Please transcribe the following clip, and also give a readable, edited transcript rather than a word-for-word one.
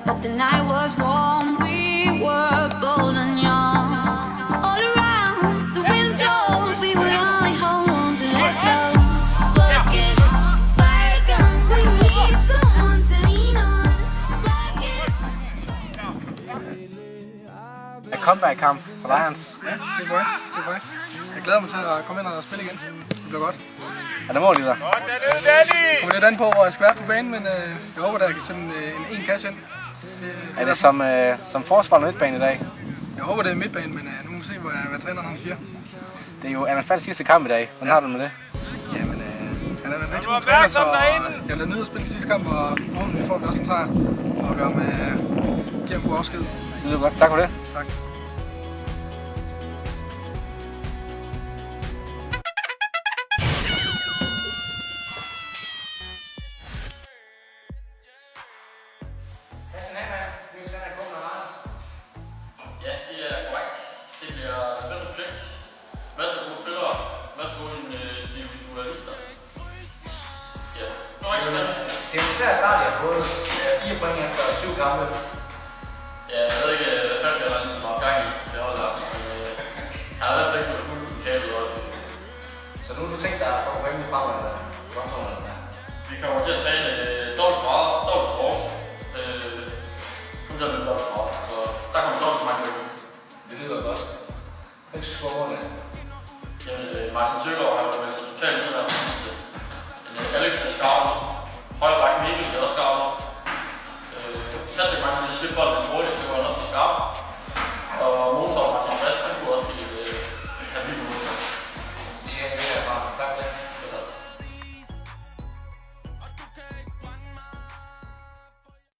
But the night was warm, we were bold and young. All around, the wind blows, we would only hold on to let go. Black is fire gun, we need someone to lean on. Black is... Comeback-kamp for dig, Hans. Ja, det er korrekt. Jeg glæder mig til at komme ind og spille igen. Det bliver godt. Er der mål i dig? Jeg kommer lidt an på, hvor jeg skal være på banen, men jeg håber, at jeg kan sende en kasse ind. Er det som forsvar og midtbane i dag? Jeg håber, det er midtbane, men nu må vi se, hvad træneren siger. Det er jo Anna Falds sidste kamp i dag. Hvordan har du med det? Jamen, han er en rigtig god træner, så jeg vil nyde at spille de sidste kamp, og forhåbentlig får vi også en sejr. Og giver en god afsked. Det lyder godt. Tak for det. Tak. Ja, det er korrekt. Det bliver et spændende projekt. Masser af gode spillere. Masser af gode individualister. Ja, det var ikke spændende. Det er jo svært start, jeg har fået 4 point efter 7 kampe. Ja, jeg ved ikke, hvad fanden er der, som har gang i det hold der. Jeg har i hvert fald ikke fået fuldt potentiale i holdet. Så nu har du tænkt dig at få pointene frem, eller kontoren eller hvad? Vi kommer til at træne dobbelt så meget, dobbelt så hårdt. Kun til at løbe dobbelt så meget, så der kommer dobbelt så mange point. Det lyder godt. Hvem skal score målene? Jamen, Martin Søgaard har jo været så totalt ud her. Alex